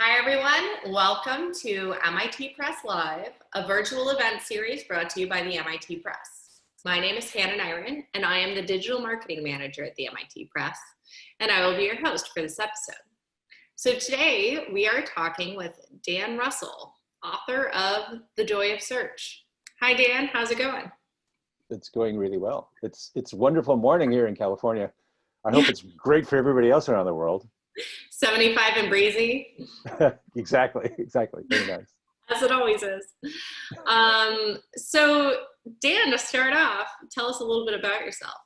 Hi, everyone. Welcome to MIT Press Live, a virtual event series brought to you by the MIT Press. My name is Hannah Nyron, and I am the Digital Marketing Manager at the MIT Press, and I will be your host for this episode. So today, we are talking with Dan Russell, author of The Joy of Search. Hi, Dan. How's it going? It's going really well. It's a wonderful morning here in California. I hope it's great for everybody else around the world. 75 and breezy. Exactly. Very nice. As it always is. So Dan, to start off, tell us a little bit about yourself.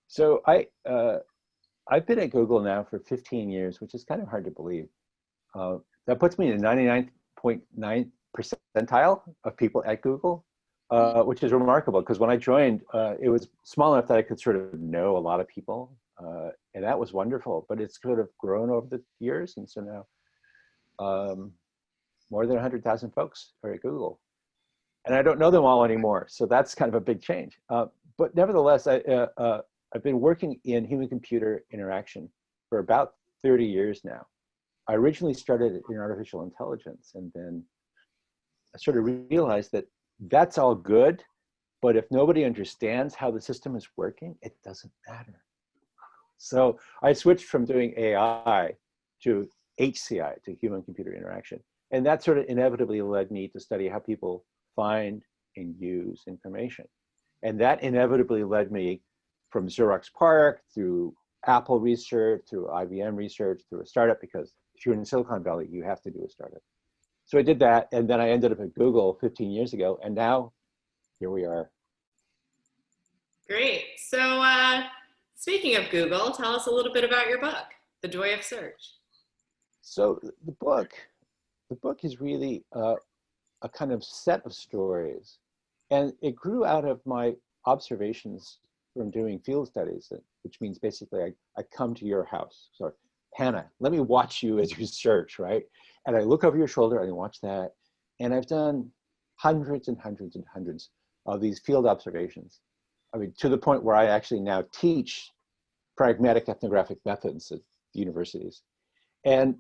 So I've been at Google now for 15 years, which is kind of hard to believe. That puts me in the 99.9 percentile of people at Google, which is remarkable because when I joined, it was small enough that I could sort of know a lot of people. And that was wonderful, but it's sort of grown over the years. And so now more than 100,000 folks are at Google. And I don't know them all anymore. So that's kind of a big change. But nevertheless, I've been working in human-computer interaction for about 30 years now. I originally started in artificial intelligence, and then I sort of realized that that's all good, but if nobody understands how the system is working, it doesn't matter. So I switched from doing AI to HCI, to human-computer interaction. And that sort of inevitably led me to study how people find and use information. And that inevitably led me from Xerox PARC through Apple research, through IBM research, through a startup, because if you're in Silicon Valley, you have to do a startup. So I did that, and then I ended up at Google 15 years ago, and now here we are. Great. So speaking of Google, tell us a little bit about your book, The Joy of Search. So the book is really a kind of set of stories, and it grew out of my observations from doing field studies, which means basically I come to your house. So Hannah, let me watch you as you search, right? And I look over your shoulder and I watch that. And I've done hundreds and hundreds and hundreds of these field observations. I mean, to the point where I actually now teach pragmatic ethnographic methods at universities. And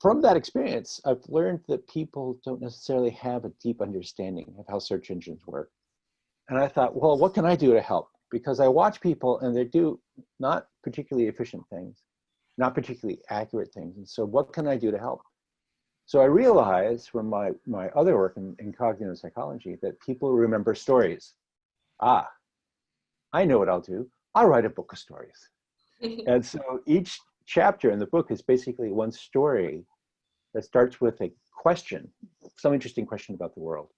from that experience, I've learned that people don't necessarily have a deep understanding of how search engines work. And I thought, well, what can I do to help? Because I watch people and they do not particularly efficient things, not particularly accurate things. And so what can I do to help? So I realized from my other work in cognitive psychology that people remember stories. I know what I'll do. I'll write a book of stories. And so each chapter in the book is basically one story that starts with a question, some interesting question about the world,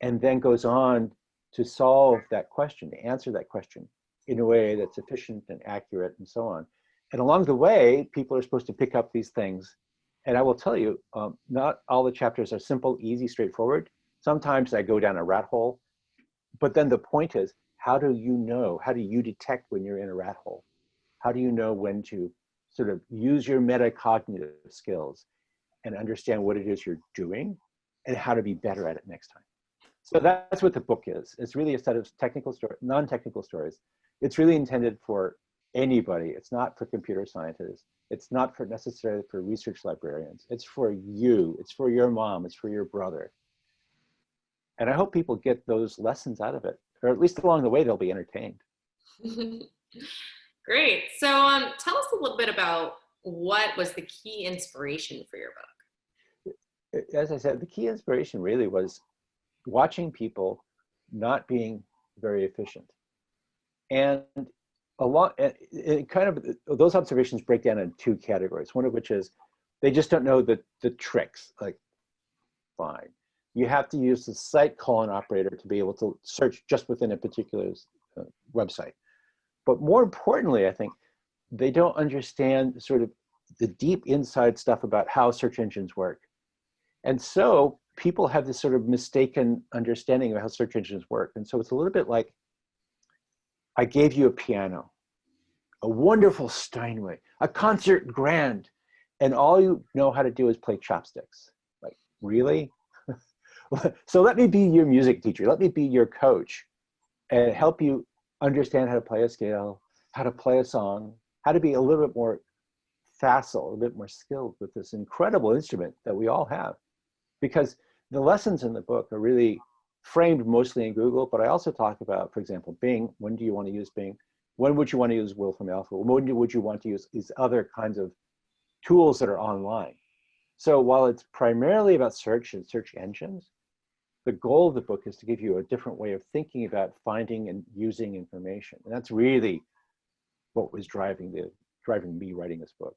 and then goes on to solve that question, to answer that question in a way that's efficient and accurate and so on. And along the way, people are supposed to pick up these things. And I will tell you, not all the chapters are simple, easy, straightforward. Sometimes I go down a rat hole. But then the point is, how do you know? How do you detect when you're in a rat hole? How do you know when to sort of use your metacognitive skills and understand what it is you're doing and how to be better at it next time? So that's what the book is. It's really a set of technical stories, non-technical stories. It's really intended for anybody. It's not for computer scientists. It's not for necessarily for research librarians. It's for you. It's for your mom. It's for your brother. And I hope people get those lessons out of it, or at least along the way, they'll be entertained. Great. So tell us a little bit about what was the key inspiration for your book. As I said, the key inspiration really was watching people not being very efficient. And a lot, it kind of, those observations break down into two categories. One of which is they just don't know the tricks, like, fine. You have to use the site colon operator to be able to search just within a particular website. But more importantly, I think they don't understand sort of the deep inside stuff about how search engines work. And so people have this sort of mistaken understanding of how search engines work. And so it's a little bit like, I gave you a piano, a wonderful Steinway, a concert grand, and all you know how to do is play chopsticks. Like, really? So let me be your music teacher. Let me be your coach and help you understand how to play a scale, how to play a song, how to be a little bit more facile, a bit more skilled with this incredible instrument that we all have. Because the lessons in the book are really framed mostly in Google, but I also talk about, for example, Bing. When do you want to use Bing? When would you want to use Wolfram Alpha? When would you want to use these other kinds of tools that are online? So while it's primarily about search and search engines, the goal of the book is to give you a different way of thinking about finding and using information. And that's really what was driving me writing this book.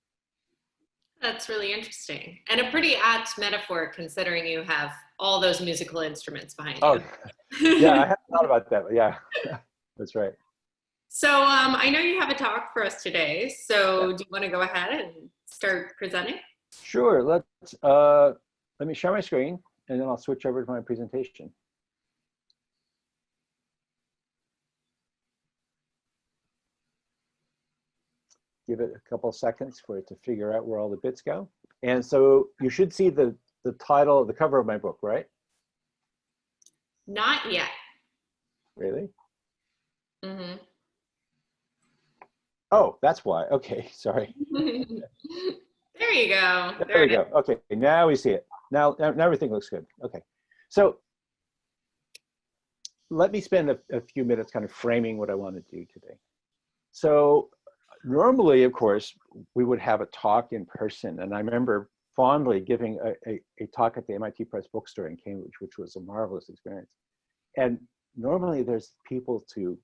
That's really interesting. And a pretty apt metaphor considering you have all those musical instruments behind you. Oh, yeah, I hadn't thought about that. But yeah, that's right. So I know you have a talk for us today. So do you want to go ahead and start presenting? Sure. Let me share my screen and then I'll switch over to my presentation. Give it a couple of seconds for it to figure out where all the bits go. And so you should see the title, the cover of my book, right? Not yet. Really? Mm-hmm. Oh, that's why. Okay, sorry. There you go. There we go. Okay, now we see it. Now everything looks good. Okay, so let me spend a few minutes kind of framing what I want to do today. So normally, of course, we would have a talk in person, and I remember fondly giving a talk at the MIT Press bookstore in Cambridge, which was a marvelous experience. And normally there's people to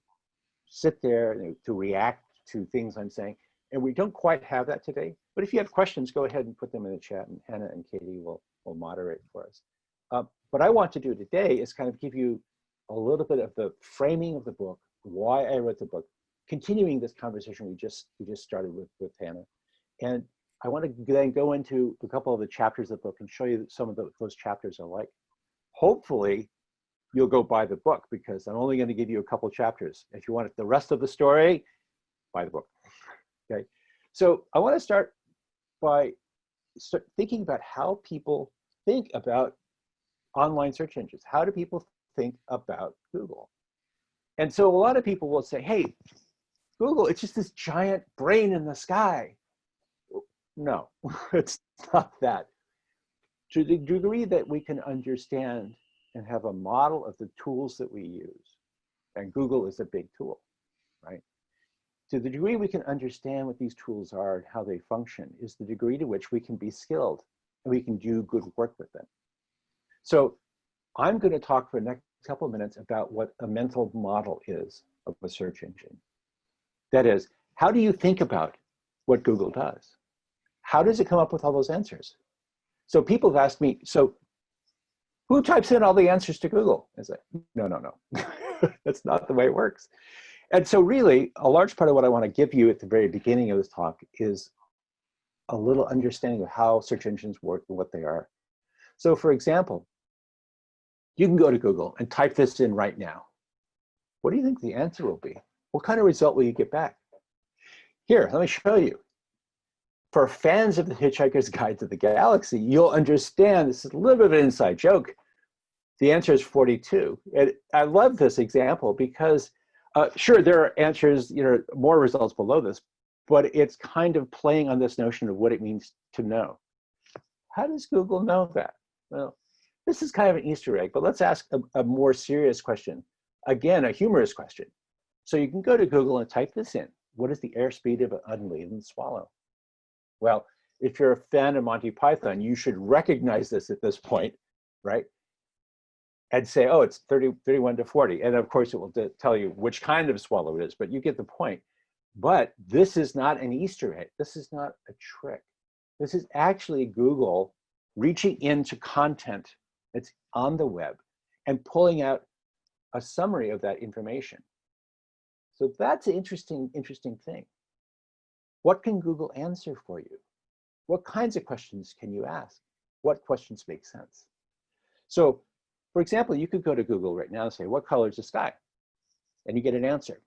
sit there, to react to things I'm saying, and we don't quite have that today. But if you have questions, go ahead and put them in the chat, and Hannah and Katie will moderate for us. What I want to do today is kind of give you a little bit of the framing of the book, why I wrote the book, continuing this conversation we just started with Hannah. And I want to then go into a couple of the chapters of the book and show you some of those chapters are like. Hopefully, you'll go buy the book because I'm only going to give you a couple chapters. If you want the rest of the story, buy the book. Okay. So I want to start by thinking about how people think about online search engines. How do people think about Google? And so a lot of people will say, hey, Google, it's just this giant brain in the sky. No, it's not that. To the degree that we can understand and have a model of the tools that we use, and Google is a big tool, right? To the degree we can understand what these tools are and how they function is the degree to which we can be skilled and we can do good work with them. So I'm going to talk for the next couple of minutes about what a mental model is of a search engine. That is, how do you think about what Google does? How does it come up with all those answers? So people have asked me, so who types in all the answers to Google? I say, no. That's not the way it works. And so really, a large part of what I want to give you at the very beginning of this talk is a little understanding of how search engines work and what they are. So for example, you can go to Google and type this in right now. What do you think the answer will be? What kind of result will you get back? Here, let me show you. For fans of The Hitchhiker's Guide to the Galaxy, you'll understand, this is a little bit of an inside joke, the answer is 42. And I love this example because sure, there are answers, more results below this, but it's kind of playing on this notion of what it means to know. How does Google know that? Well, this is kind of an Easter egg, but let's ask a more serious question. Again, a humorous question. So you can go to Google and type this in. What is the airspeed of an unladen swallow? Well, if you're a fan of Monty Python, you should recognize this at this point, right? And say, oh, it's 31 to 40. And of course, it will tell you which kind of swallow it is, but you get the point. But this is not an Easter egg. This is not a trick. This is actually Google reaching into content that's on the web and pulling out a summary of that information. So that's an interesting thing. What can Google answer for you? What kinds of questions can you ask? What questions make sense? So, for example, you could go to Google right now and say, what color is the sky? And you get an answer.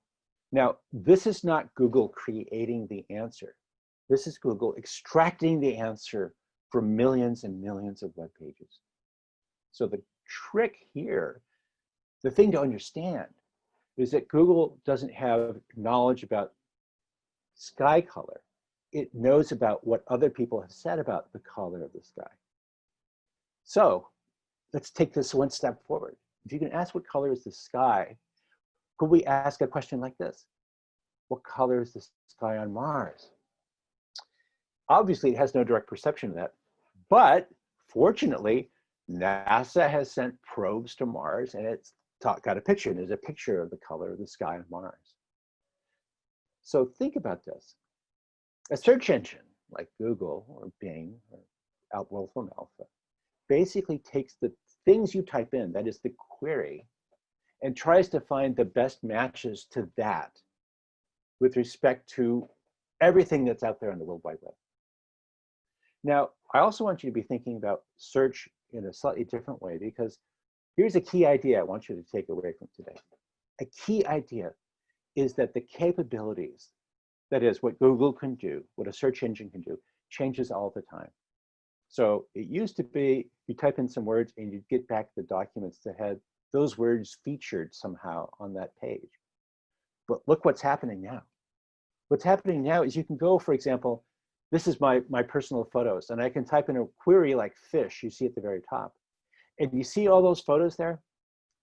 Now, this is not Google creating the answer. This is Google extracting the answer from millions and millions of web pages. So the trick here, the thing to understand, is that Google doesn't have knowledge about sky color. it knows about what other people have said about the color of the sky. So let's take this one step forward. If you can ask what color is the sky, could we ask a question like this? What color is the sky on Mars? Obviously, it has no direct perception of that, but fortunately, NASA has sent probes to Mars and it's got a picture. And there's a picture of the color of the sky on Mars. So think about this. A search engine like Google or Bing or Wolfram Alpha basically takes the things you type in, that is the query, and tries to find the best matches to that with respect to everything that's out there on the World Wide Web. Now, I also want you to be thinking about search in a slightly different way, because here's a key idea I want you to take away from today. A key idea is that the capabilities, that is what Google can do, what a search engine can do, changes all the time. So it used to be, you type in some words and you'd get back the documents that had those words featured somehow on that page. But look what's happening now. What's happening now is you can go, for example, this is my personal photos, and I can type in a query like fish, you see at the very top. And you see all those photos there?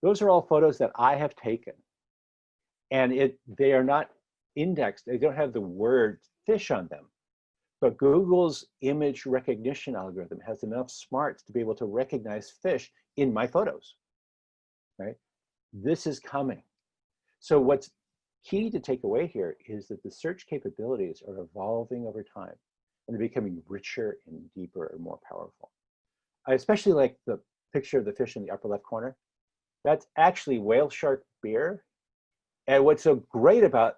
Those are all photos that I have taken. And they are not indexed, they don't have the word fish on them. But Google's image recognition algorithm has enough smarts to be able to recognize fish in my photos, right? This is coming. So what's key to take away here is that the search capabilities are evolving over time, and they're becoming richer and deeper and more powerful. I especially like the picture of the fish in the upper left corner. That's actually whale shark beer. And what's so great about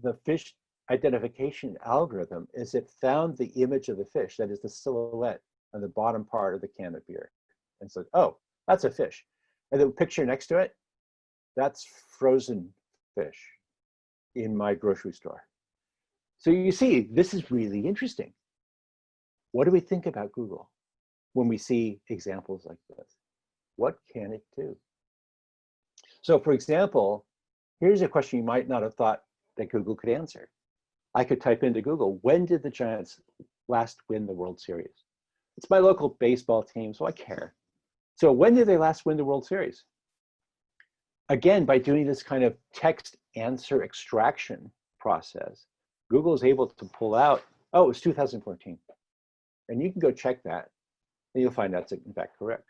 the fish identification algorithm is it found the image of the fish, that is the silhouette on the bottom part of the can of beer, and said, oh, that's a fish. And the picture next to it, that's frozen fish in my grocery store. So you see, this is really interesting. What do we think about Google when we see examples like this? What can it do? So for example, here's a question you might not have thought that Google could answer. I could type into Google, when did the Giants last win the World Series? It's my local baseball team, so I care. So when did they last win the World Series? Again, by doing this kind of text answer extraction process, Google is able to pull out, oh, it was 2014. And you can go check that, and you'll find that's in fact correct.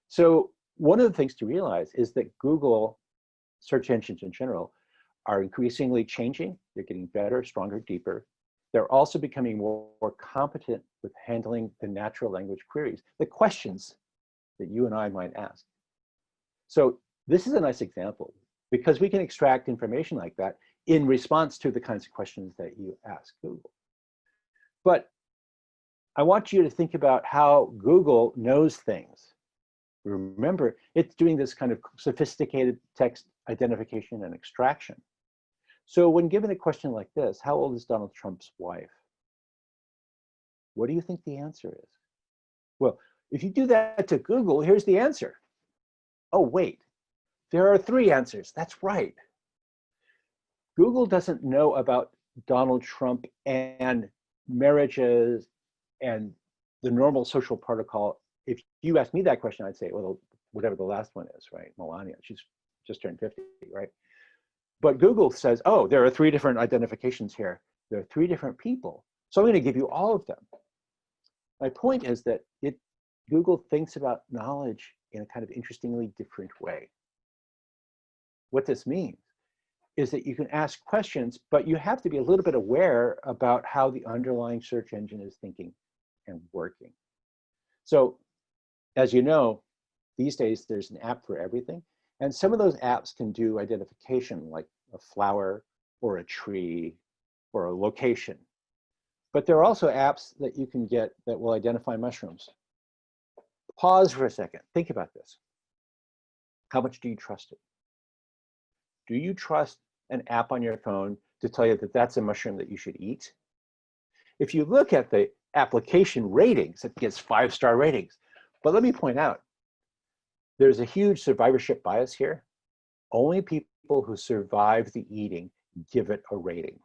So one of the things to realize is that Google search engines in general are increasingly changing. They're getting better, stronger, deeper. They're also becoming more competent with handling the natural language queries, the questions that you and I might ask. So this is a nice example, because we can extract information like that in response to the kinds of questions that you ask Google. But I want you to think about how Google knows things. Remember, it's doing this kind of sophisticated text identification and extraction. So when given a question like this, how old is Donald Trump's wife? What do you think the answer is? Well, if you do that to Google, here's the answer. Oh, wait, there are 3 answers. That's right. Google doesn't know about Donald Trump and marriages and the normal social protocol. If you ask me that question, I'd say, well, whatever the last one is, right? Melania, she's just turned 50, right? But Google says, oh, there are 3 different identifications here. There are 3 different people. So I'm going to give you all of them. My point is that Google thinks about knowledge in a kind of interestingly different way. What this means is that you can ask questions, but you have to be a little bit aware about how the underlying search engine is thinking and working. So as you know, these days there's an app for everything. And some of those apps can do identification, like a flower or a tree or a location. But there are also apps that you can get that will identify mushrooms. Pause for a second. Think about this. How much do you trust it? Do you trust an app on your phone to tell you that that's a mushroom that you should eat? If you look at the application ratings, it gets 5-star ratings. But let me point out, there's a huge survivorship bias here. Only people who survive the eating give it a rating.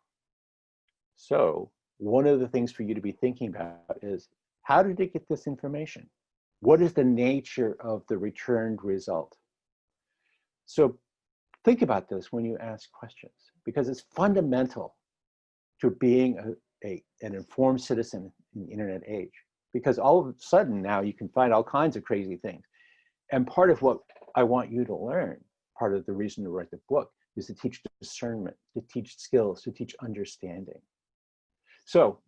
So one of the things for you to be thinking about is, how did it get this information? What is the nature of the returned result? So think about this when you ask questions, because it's fundamental to being an informed citizen in the internet age. Because all of a sudden now you can find all kinds of crazy things. And part of what I want you to learn, part of the reason to write the book, is to teach discernment, to teach skills, to teach understanding. So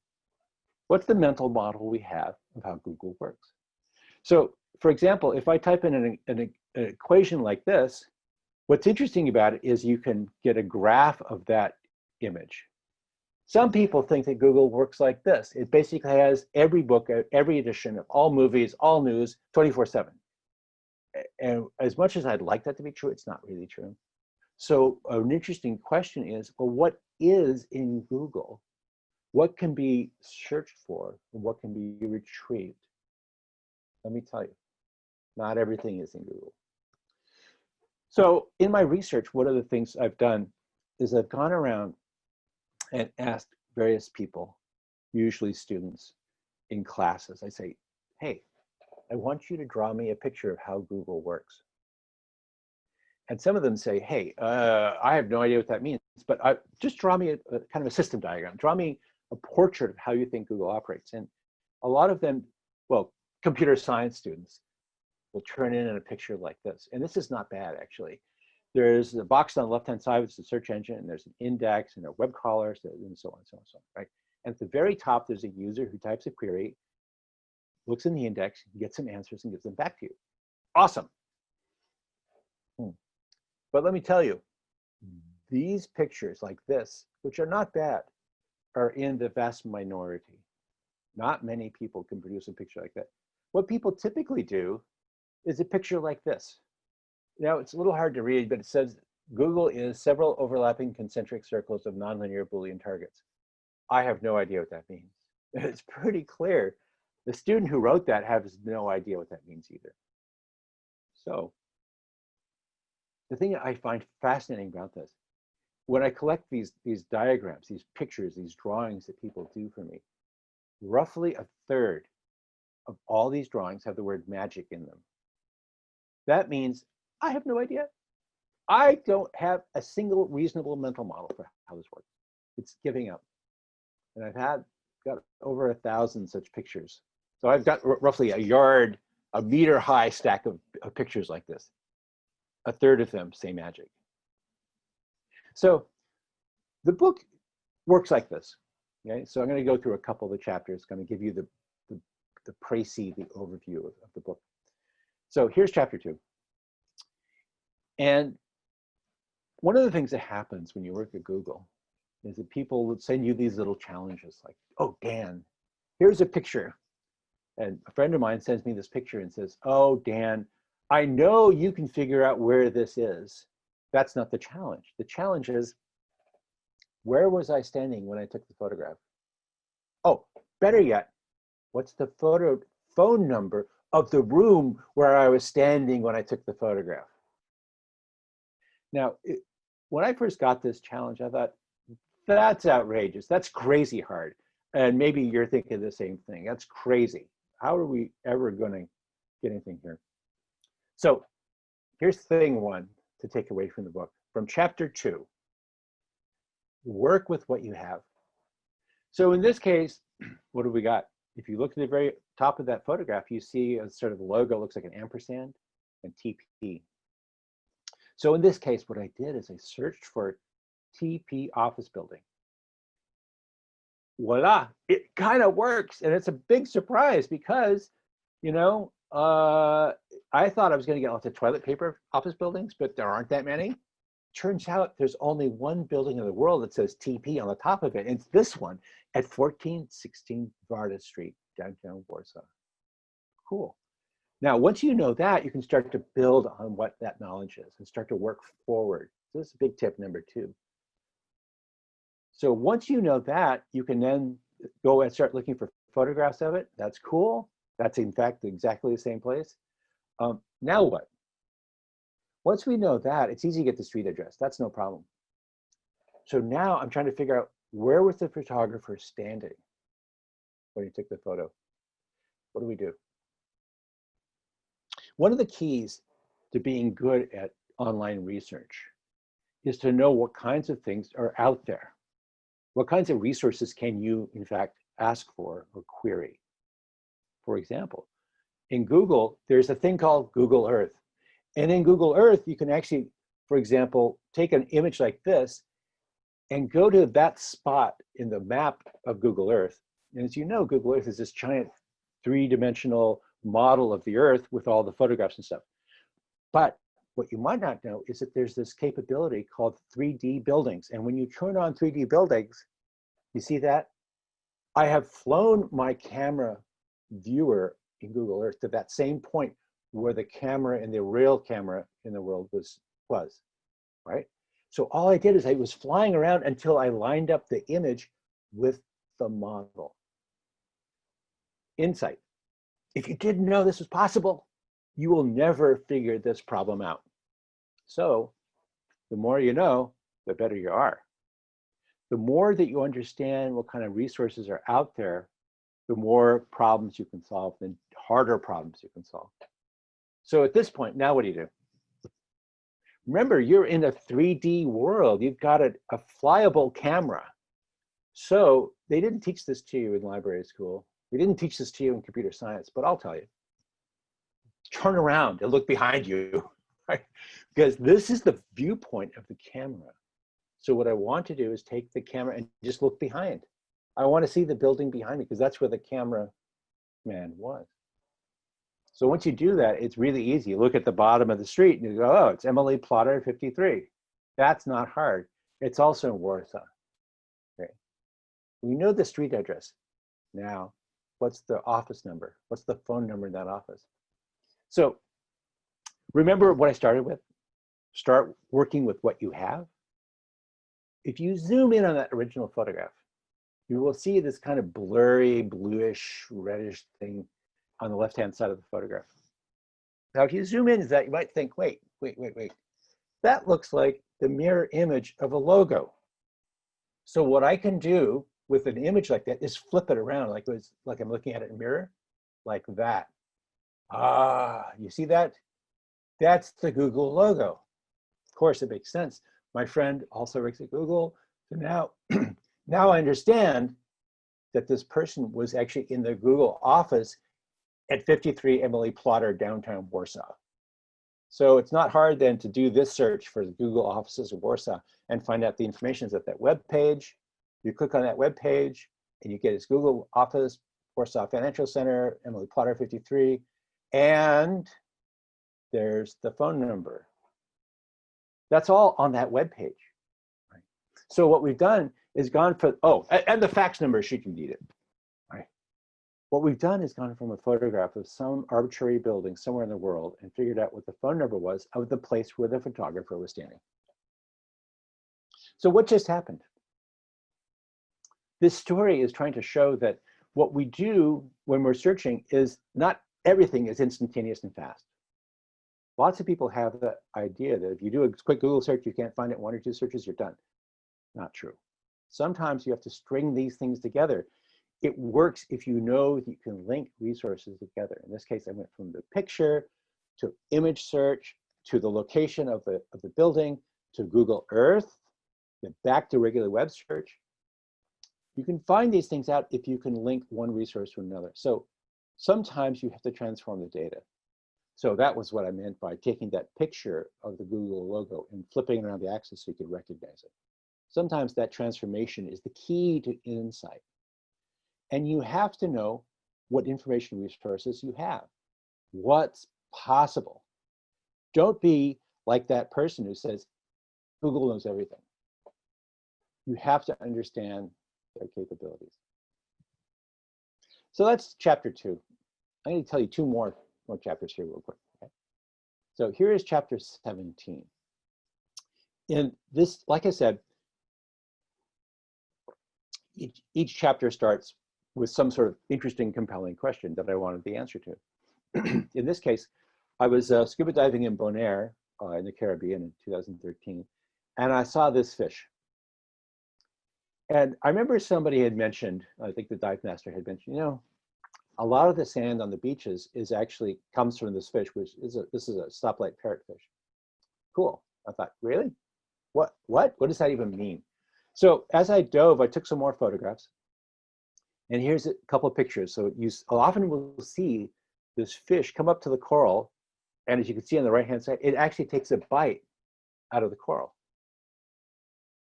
what's the mental model we have of how Google works? So for example, if I type in an equation like this, what's interesting about it is you can get a graph of that image. Some people think that Google works like this. It basically has every book, every edition of all movies, all news, 24/7. And as much as I'd like that to be true, it's not really true. So an interesting question is, well, what is in Google? What can be searched for and what can be retrieved? Let me tell you, not everything is in Google. So in my research, one of the things I've done is I've gone around and asked various people, usually students in classes. I say, hey, I want you to draw me a picture of how Google works. And some of them say, hey, I have no idea what that means, but just draw me a kind of a system diagram. Draw me a portrait of how you think Google operates. And a lot of them, well, computer science students will turn in a picture like this. And this is not bad, actually. There's a box on the left-hand side, which is the search engine, and there's an index and a web crawler, and so on, so on, so on, right? And at the very top, there's a user who types a query, looks in the index, gets some answers, and gives them back to you. Awesome. But let me tell you, these pictures like this, which are not bad, are in the vast minority. Not many people can produce a picture like that. What people typically do is a picture like this. Now, it's a little hard to read, but it says, Google is several overlapping concentric circles of nonlinear Boolean targets. I have no idea what that means. It's pretty clear. The student who wrote that has no idea what that means either. So the thing that I find fascinating about this, when I collect these diagrams, these pictures, these drawings that people do for me, roughly a third of all these drawings have the word magic in them. That means I have no idea. I don't have a single reasonable mental model for how this works. It's giving up. And I've got over 1,000 such pictures. So I've got roughly a meter high stack of pictures like this. A third of them say magic. So the book works like this. Okay, so I'm going to go through a couple of the chapters, going to give you the précis, the overview of the book. So here's chapter 2. And one of the things that happens when you work at Google is that people would send you these little challenges like, oh, Dan, here's a picture. And a friend of mine sends me this picture and says, oh, Dan, I know you can figure out where this is. That's not the challenge. The challenge is, where was I standing when I took the photograph? Oh, better yet, what's the phone number of the room where I was standing when I took the photograph? Now, when I first got this challenge, I thought, that's outrageous. That's crazy hard. And maybe you're thinking the same thing. That's crazy. How are we ever going to get anything here? So here's thing 1 to take away from the book. From chapter 2, work with what you have. So in this case, what do we got? If you look at the very top of that photograph, you see a sort of logo, looks like an ampersand and TP. So in this case, what I did is I searched for TP office building. Voila, it kind of works. And it's a big surprise because, you know, I thought I was going to get lots of toilet paper office buildings, but there aren't that many. Turns out there's only one building in the world that says TP on the top of it. And it's this one at 1416 Varda Street, downtown Warsaw. Cool. Now, once you know that, you can start to build on what that knowledge is and start to work forward. So this is big tip number 2. So once you know that, you can then go and start looking for photographs of it. That's cool. That's in fact exactly the same place. Now what? Once we know that, it's easy to get the street address. That's no problem. So now I'm trying to figure out, where was the photographer standing? when you take the photo. What do we do? One of the keys to being good at online research is to know what kinds of things are out there. What kinds of resources can you, in fact, ask for or query? For example, in Google, there's a thing called Google Earth. And in Google Earth, you can actually, for example, take an image like this and go to that spot in the map of Google Earth. And as you know, Google Earth is this giant three-dimensional model of the Earth with all the photographs and stuff. But what you might not know is that there's this capability called 3D buildings. And when you turn on 3D buildings, you see that? I have flown my camera viewer in Google Earth to that same point where the camera and the real camera in the world was, right? So all I did is I was flying around until I lined up the image with the model. Insight. If you didn't know this was possible, you will never figure this problem out. So the more you know, the better you are. The more that you understand what kind of resources are out there, the more problems you can solve, the harder problems you can solve. So at this point, now what do you do? Remember, you're in a 3D world. You've got a flyable camera. So they didn't teach this to you in library school. They didn't teach this to you in computer science, but I'll tell you. Turn around and look behind you, right? Because this is the viewpoint of the camera. So what I want to do is take the camera and just look behind. I want to see the building behind me because that's where the camera man was. So once you do that, it's really easy. You look at the bottom of the street and you go, oh, it's Emily Plotter 53. That's not hard. It's also in Warsaw. Okay. We know the street address. Now, what's the office number? What's the phone number in that office? So remember what I started with? Start working with what you have. If you zoom in on that original photograph, you will see this kind of blurry, bluish, reddish thing on the left-hand side of the photograph. Now, if you zoom in, you might think, wait. That looks like the mirror image of a logo. So what I can do with an image like that is flip it around like I'm looking at it in a mirror, like that. Ah, you see that? That's the Google logo. Of course, it makes sense. My friend also works at Google. So now, now I understand that this person was actually in the Google office at 53 Emily Plotter, downtown Warsaw. So it's not hard then to do this search for the Google offices of Warsaw and find out the information is at that web page. You click on that web page and you get his Google office, Warsaw Financial Center, Emily Plotter 53, and there's the phone number. That's all on that web page. Right? So what we've done is gone for, oh, and the fax number should you need it. Right? What we've done is gone from a photograph of some arbitrary building somewhere in the world and figured out what the phone number was of the place where the photographer was standing. So what just happened? This story is trying to show that what we do when we're searching is not everything is instantaneous and fast. Lots of people have the idea that if you do a quick Google search, you can't find it, 1 or 2 searches, you're done. Not true. Sometimes you have to string these things together. It works if you know that you can link resources together. In this case, I went from the picture to image search to the location of the building to Google Earth, then back to regular web search. You can find these things out if you can link one resource to another. So sometimes you have to transform the data. So that was what I meant by taking that picture of the Google logo and flipping it around the axis so you could recognize it. Sometimes that transformation is the key to insight. And you have to know what information resources you have, what's possible. Don't be like that person who says, Google knows everything. You have to understand their capabilities. So that's chapter 2. I'm going to tell you 2 more chapters here real quick. Okay? So here is chapter 17. In this, like I said, each chapter starts with some sort of interesting, compelling question that I wanted the answer to. In this case, I was scuba diving in Bonaire in the Caribbean in 2013, and I saw this fish. And I remember somebody had mentioned, I think the dive master had mentioned, a lot of the sand on the beaches is actually comes from this fish, which is this is a stoplight parrotfish. Cool. I thought, really? What does that even mean? So as I dove, I took some more photographs, and here's a couple of pictures. So you often will see this fish come up to the coral, and as you can see on the right-hand side, it actually takes a bite out of the coral.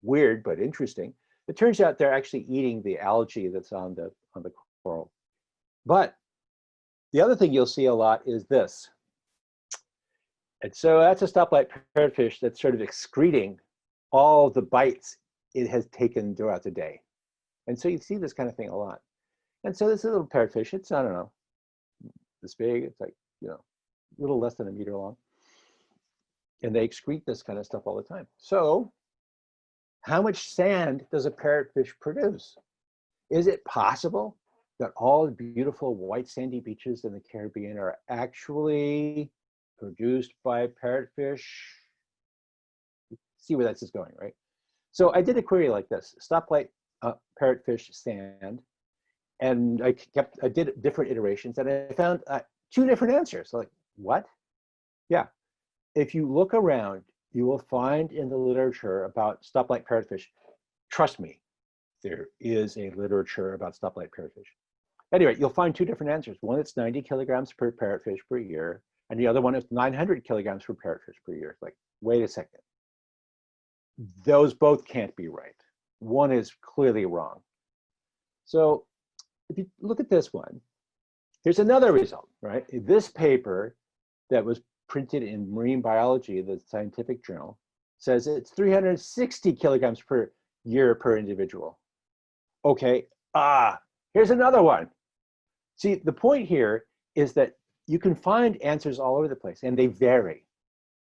Weird, but interesting. It turns out they're actually eating the algae that's on the coral. But the other thing you'll see a lot is this. And so that's a stoplight parrotfish that's sort of excreting all the bites it has taken throughout the day. And so you see this kind of thing a lot. And so this little parrotfish, it's, I don't know, this big, it's like, a little less than a meter long. And they excrete this kind of stuff all the time. So how much sand does a parrotfish produce? Is it possible that all the beautiful white sandy beaches in the Caribbean are actually produced by parrotfish? See where this is going, right? So I did a query like this: stoplight parrotfish sand, and I did different iterations, and I found 2 different answers. Like, what? Yeah, if you look around, you will find in the literature about stoplight parrotfish. Trust me, there is a literature about stoplight parrotfish. Anyway, you'll find 2 different answers. One that's 90 kilograms per parrotfish per year, and the other one is 900 kilograms per parrotfish per year. It's like, wait a second. Those both can't be right. One is clearly wrong. So if you look at this one, here's another result, right? This paper that was printed in Marine Biology, the scientific journal, says it's 360 kilograms per year per individual. Okay, here's another one. See, the point here is that you can find answers all over the place, and they vary.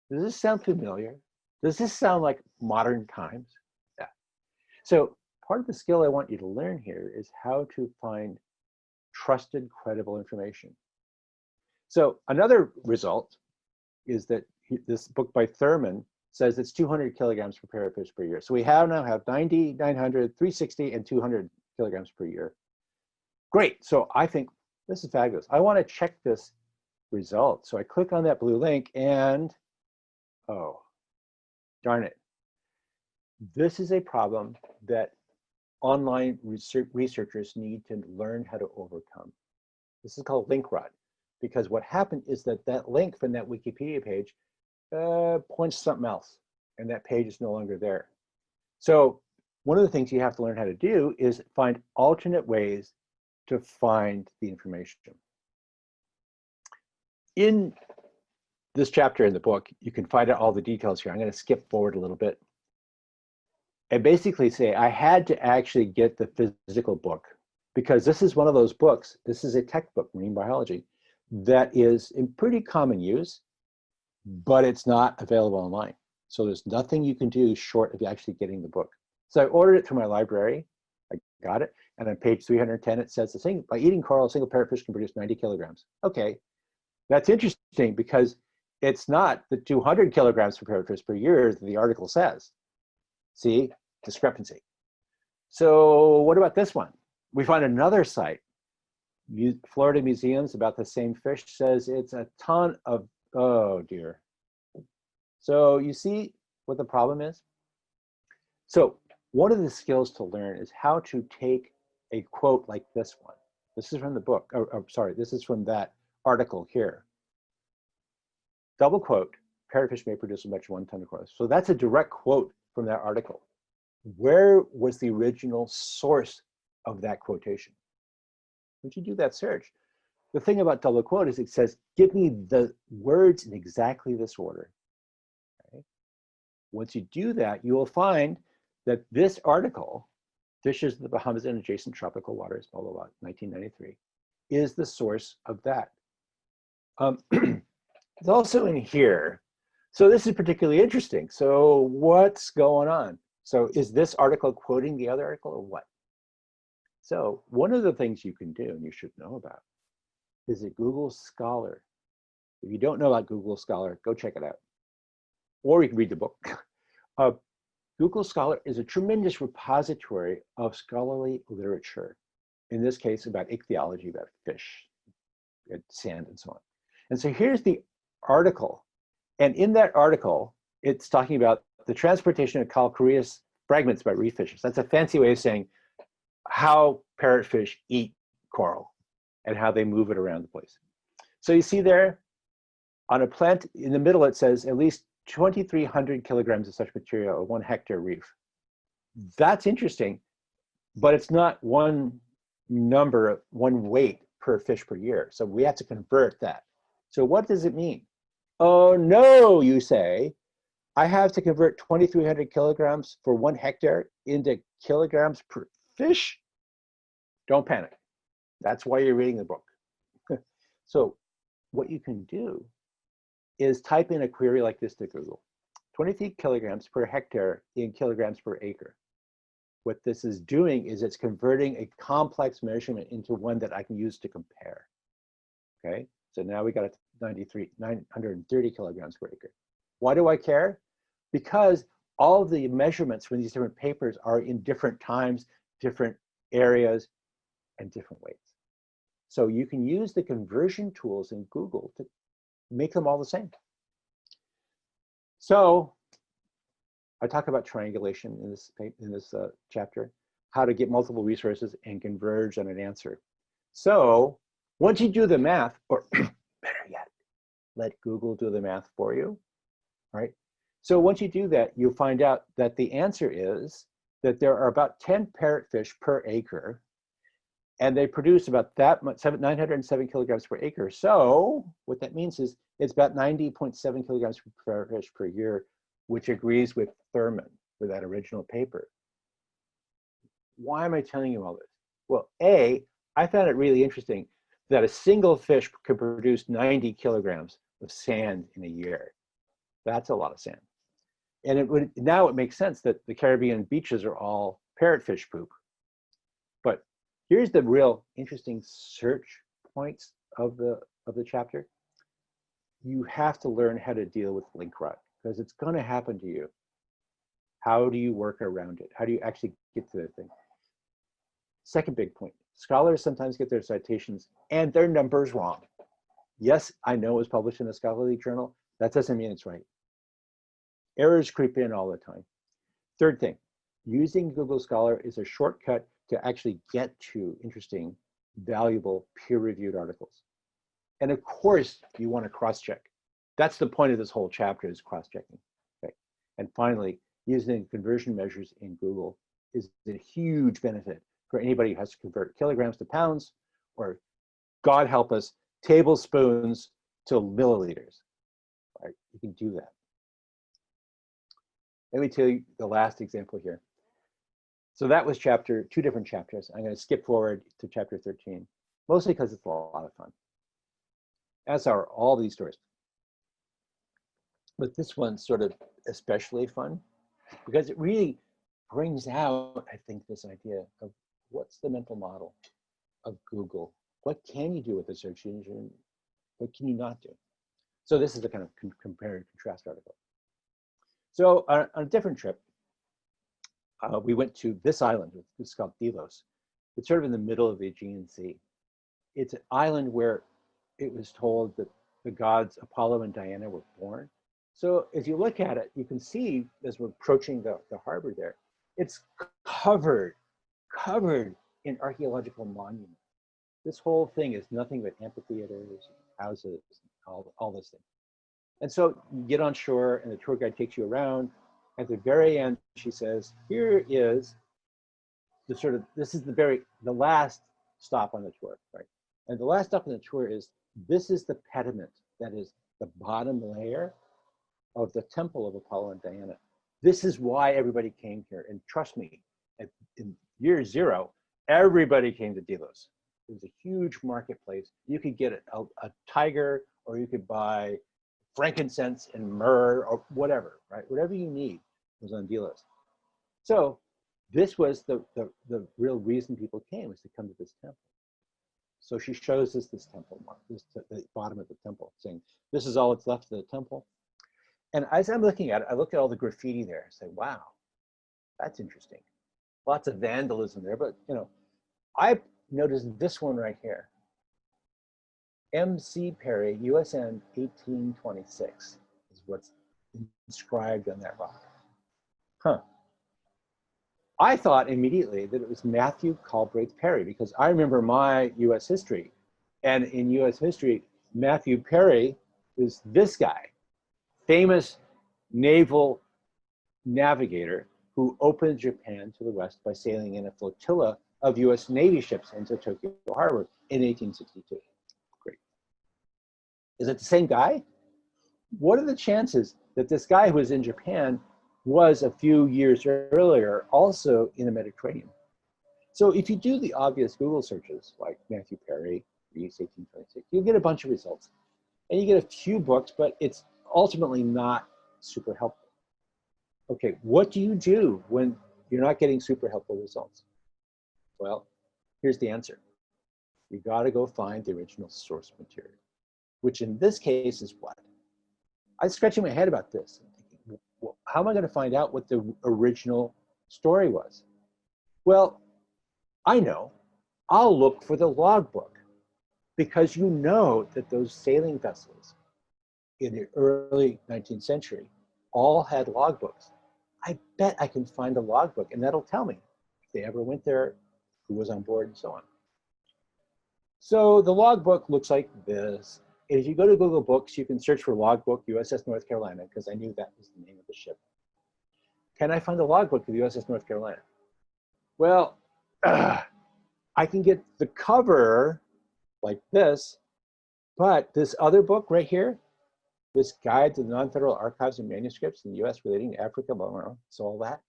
Does this sound familiar? Does this sound like modern times? Yeah. So part of the skill I want you to learn here is how to find trusted, credible information. So another result is that this book by Thurman says it's 200 kilograms per parrotfish per year. So we now have 90, 900, 360, and 200 kilograms per year. Great. So I think this is fabulous. I want to check this result. So I click on that blue link, and oh, darn it. This is a problem that online researchers need to learn how to overcome. This is called link rot, because what happened is that link from that Wikipedia page points to something else, and that page is no longer there. So one of the things you have to learn how to do is find alternate ways to find the information. In this chapter in the book, you can find out all the details here. I'm going to skip forward a little bit and basically say I had to actually get the physical book, because this is one of those books, this is a tech book, Marine Biology, that is in pretty common use, but it's not available online. So there's nothing you can do short of actually getting the book. So I ordered it through my library, I got it, and on page 310 it says, by eating coral, a single parrotfish can produce 90 kilograms. Okay, that's interesting, because it's not the 200 kilograms per parrotfish per year that the article says. See, discrepancy. So what about this one? We find another site, Florida Museums, about the same fish, says it's a ton of, oh dear. So you see what the problem is? So one of the skills to learn is how to take a quote like this one. This is from the book, sorry, this is from that article here. Double quote, parrotfish may produce as much as 1 ton of coral. So that's a direct quote from that article. Where was the original source of that quotation? When you do that search, the thing about double quote is it says, give me the words in exactly this order. Okay? Once you do that, you will find that this article, Fishes of the Bahamas and Adjacent Tropical Waters, blah, blah, blah, 1993, is the source of that. It's also in here. So this is particularly interesting. So what's going on? So is this article quoting the other article or what? So one of the things you can do, and you should know about, is a Google Scholar. If you don't know about Google Scholar, go check it out. Or you can read the book. Google Scholar is a tremendous repository of scholarly literature, in this case about ichthyology, about fish, sand, and so on. And so here's the article. And in that article, it's talking about the transportation of calcareous fragments by reef fishes. That's a fancy way of saying how parrotfish eat coral and how they move it around the place. So you see there, on a plant in the middle, it says at least 2,300 kilograms of such material, or 1 hectare reef. That's interesting, but it's not one number, one weight per fish per year. So we have to convert that. So what does it mean? Oh no, you say, I have to convert 2,300 kilograms for 1 hectare into kilograms per fish? Don't panic. That's why you're reading the book. So what you can do is type in a query like this to Google: 23 kilograms per hectare in kilograms per acre. What this is doing is it's converting a complex measurement into one that I can use to compare. Okay, so now we got a 930 kilograms per acre. Why do I care? Because all of the measurements from these different papers are in different times, different areas, and different weights. So you can use the conversion tools in Google to make them all the same. So I talk about triangulation in this chapter, how to get multiple resources and converge on an answer. So once you do the math, or better yet, let Google do the math for you, right? So once you do that, you'll find out that the answer is that there are about 10 parrotfish per acre, and they produce about that much, 907 kilograms per acre. So what that means is it's about 90.7 kilograms per fish per year, which agrees with Thurman, with that original paper. Why am I telling you all this? Well, A, I found it really interesting that a single fish could produce 90 kilograms of sand in a year. That's a lot of sand. And now it makes sense that the Caribbean beaches are all parrotfish poop. But here's the real interesting search points of the chapter. You have to learn how to deal with link rot, because it's going to happen to you. How do you work around it? How do you actually get to the thing? Second big point, scholars sometimes get their citations and their numbers wrong. Yes, I know it was published in a scholarly journal. That doesn't mean it's right. Errors creep in all the time. Third thing, using Google Scholar is a shortcut to actually get to interesting, valuable, peer-reviewed articles. And of course, you want to cross-check. That's the point of this whole chapter, is cross-checking. Okay. And finally, using conversion measures in Google is a huge benefit for anybody who has to convert kilograms to pounds, or God help us, tablespoons to milliliters. Right? You can do that. Let me tell you the last example here. So that was two different chapters. I'm going to skip forward to chapter 13, mostly because it's a lot of fun, as are all these stories. But this one's sort of especially fun because it really brings out, I think, this idea of what's the mental model of Google? What can you do with a search engine? What can you not do? So this is a kind of compare and contrast article. So on a different trip, we went to this island. It's called Delos. It's sort of in the middle of the Aegean Sea. It's an island where it was told that the gods Apollo and Diana were born. So as you look at it, you can see as we're approaching the harbor there, it's covered in archaeological monuments. This whole thing is nothing but amphitheaters, houses, all this thing. And so you get on shore and the tour guide takes you around. At the very end, she says, here is this is the last stop on the tour, right? And the last stop on the tour is, this is the pediment, that is the bottom layer of the temple of Apollo and Diana. This is why everybody came here. And trust me, in year zero, everybody came to Delos. It was a huge marketplace. You could get a tiger, or you could buy frankincense and myrrh, or whatever, right? Whatever you need was on Delos. So this was the real reason people came, was to come to this temple. So she shows us this temple mark, the bottom of the temple, saying, this is all that's left of the temple. And as I'm looking at it, I look at all the graffiti there and say, wow, That's interesting. Lots of vandalism there, but you know, I noticed this one right here. M.C. Perry, USN 1826 is what's inscribed on that rock. Huh. I thought immediately that it was Matthew Calbraith Perry because I remember my US history. And in US history, Matthew Perry is this guy, famous naval navigator who opened Japan to the west by sailing in a flotilla of US Navy ships into Tokyo Harbor in 1862. Great. Is it the same guy? What are the chances that this guy who was in Japan was a few years earlier also in the Mediterranean? So if you do the obvious Google searches, like Matthew Perry, Greece, 1826, you'll get a bunch of results. And you get a few books, but it's ultimately not super helpful. Okay, what do you do when you're not getting super helpful results? Well, here's the answer. You gotta go find the original source material, which in this case is what? I was scratching my head about this and thinking, well, how am I gonna find out what the original story was? Well, I know, I'll look for the logbook because you know that those sailing vessels in the early 19th century all had logbooks. I bet I can find a logbook and that'll tell me if they ever went there, who was on board and so on. So the logbook looks like this. If you go to Google Books, you can search for logbook USS North Carolina because I knew that was the name of the ship. Can I find the logbook of the USS North Carolina? Well, I can get the cover like this, but this other book right here, this Guide to the Non-Federal Archives and Manuscripts in the US relating to Africa, blah, blah, blah, so all that,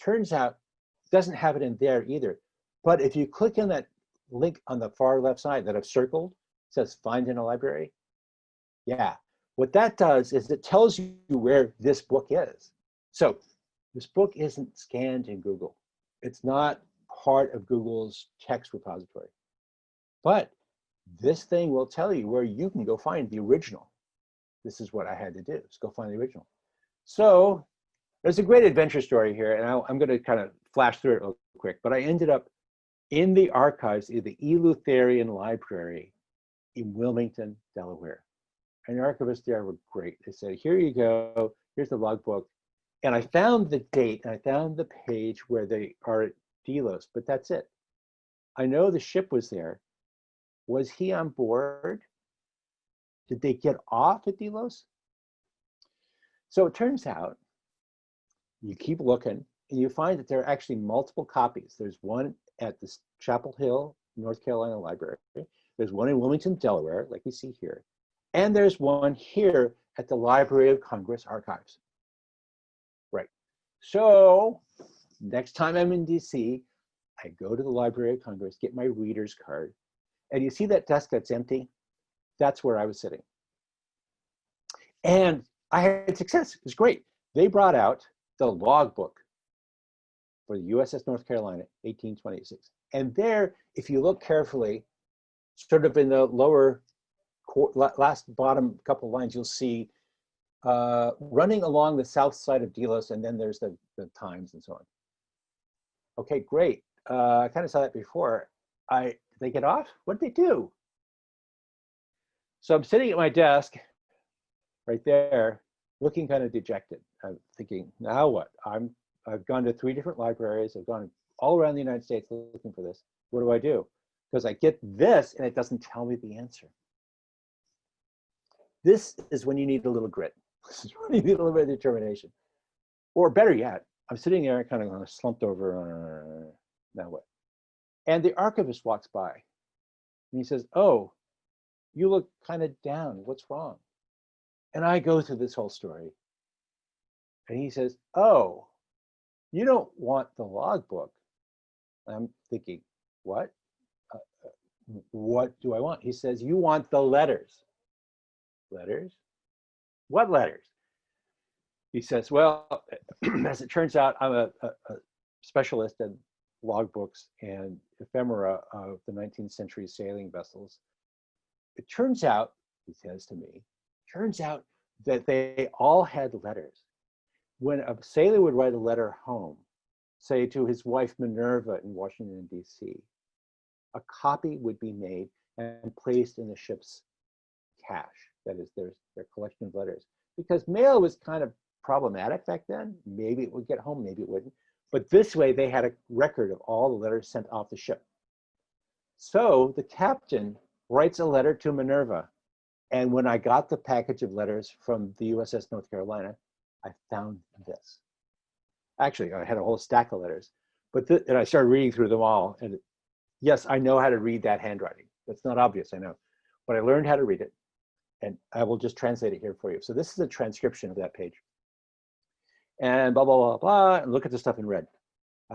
turns out it doesn't have it in there either. But if you click on that link on the far left side that I've circled, it says find in a library. Yeah, what that does is it tells you where this book is. So this book isn't scanned in Google. It's not part of Google's text repository. But this thing will tell you where you can go find the original. This is what I had to do, is go find the original. So there's a great adventure story here, and I'm gonna kind of flash through it real quick, but I ended up in the archives of the Eleutherian Library in Wilmington, Delaware. And the archivists there were great. They said, here you go, here's the logbook. And I found the date, and I found the page where they are at Delos, but that's it. I know the ship was there. Was he on board? Did they get off at Delos? So it turns out, you keep looking, and you find that there are actually multiple copies. There's one at the Chapel Hill, North Carolina Library. There's one in Wilmington, Delaware, like we see here. And there's one here at the Library of Congress Archives. Right. So next time I'm in DC, I go to the Library of Congress, get my reader's card, and you see that desk that's empty? That's where I was sitting. And I had success. It was great. They brought out the logbook for the USS North Carolina, 1826. And there, if you look carefully, sort of in the lower, last bottom couple of lines, you'll see running along the south side of Delos, and then there's the times and so on. Okay, great. I kind of saw that before. Did they get off? What did they do? So I'm sitting at my desk right there, looking kind of dejected. I'm thinking, now what? I've gone to 3 different libraries. I've gone all around the United States looking for this. What do I do? Because I get this and it doesn't tell me the answer. This is when you need a little grit. This is when you need a little bit of determination. Or better yet, I'm sitting there kind of slumped over, now what? And the archivist walks by and he says, oh, you look kind of down. What's wrong? And I go through this whole story. And he says, oh, you don't want the logbook. I'm thinking, what? What do I want? He says, you want the letters. Letters? What letters? He says, well, as it turns out, I'm a specialist in logbooks and ephemera of the 19th century sailing vessels. It turns out, he says to me, turns out that they all had letters. when a sailor would write a letter home, say to his wife Minerva in Washington, D.C., a copy would be made and placed in the ship's cache, that is their collection of letters. Because mail was kind of problematic back then. Maybe it would get home, maybe it wouldn't. But this way they had a record of all the letters sent off the ship. So the captain writes a letter to Minerva. And when I got the package of letters from the USS North Carolina, I found this. Actually, I had a whole stack of letters, and I started reading through them all. And yes, I know how to read that handwriting. That's not obvious, I know. But I learned how to read it. And I will just translate it here for you. So this is a transcription of that page. And blah, blah, blah, blah, and look at the stuff in red.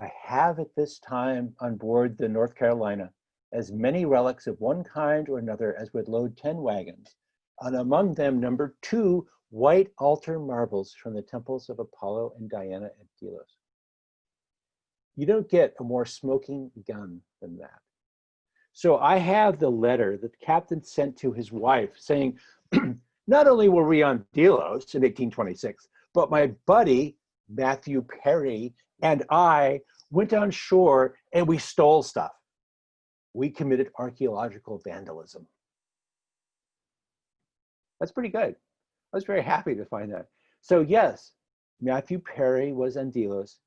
I have at this time on board the North Carolina as many relics of one kind or another as would load 10 wagons, and among them number 2 white altar marbles from the temples of Apollo and Diana at Delos. You don't get a more smoking gun than that. So I have the letter that the captain sent to his wife saying, not only were we on Delos in 1826, but my buddy, Matthew Perry, and I went on shore and we stole stuff. We committed archaeological vandalism. That's pretty good. I was very happy to find that. So yes, Matthew Perry was on Delos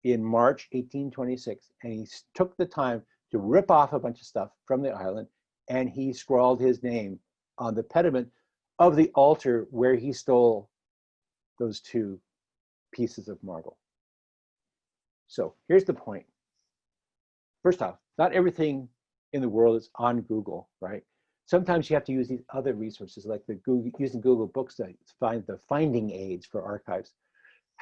in March 1826, and he took the time to rip off a bunch of stuff from the island, and he scrawled his name on the pediment of the altar where he stole those 2 pieces of marble. So here's the point. First off, not everything in the world is on Google, right? Sometimes you have to use these other resources like using Google Books to find the finding aids for archives.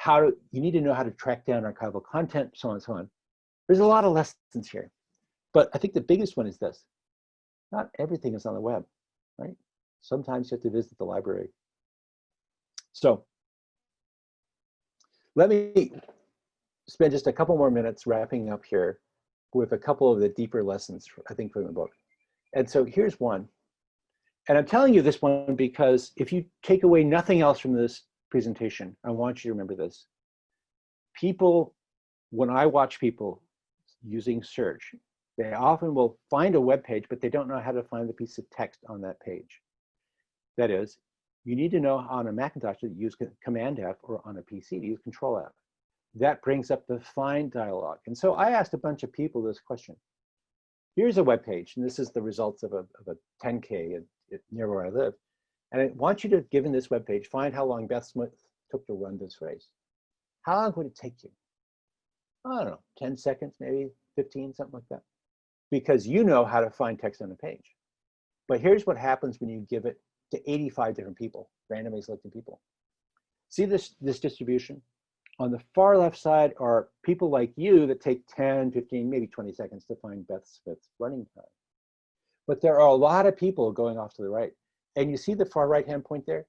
You need to know how to track down archival content, so on and so on. There's a lot of lessons here. But I think the biggest one is this. Not everything is on the web, right? Sometimes you have to visit the library. So let me spend just a couple more minutes wrapping up here with a couple of the deeper lessons, I think, from the book. And so here's one. And I'm telling you this one because if you take away nothing else from this presentation, I want you to remember this. People, when I watch people using search, they often will find a web page, but they don't know how to find the piece of text on that page. That is, you need to know on a Macintosh to use Command F, or on a PC to use Control F. That brings up the find dialog. And so I asked a bunch of people this question. Here's a web page, and this is the results of a 10K near where I live. And I want you to, given this web page, find how long Beth Smith took to run this race. How long would it take you? I don't know, 10 seconds, maybe 15, something like that. Because you know how to find text on a page. But here's what happens when you give it to 85 different people, randomly selected people. See this distribution? On the far left side are people like you that take 10, 15, maybe 20 seconds to find Beth Smith's running time. But there are a lot of people going off to the right. And you see the far right-hand point there?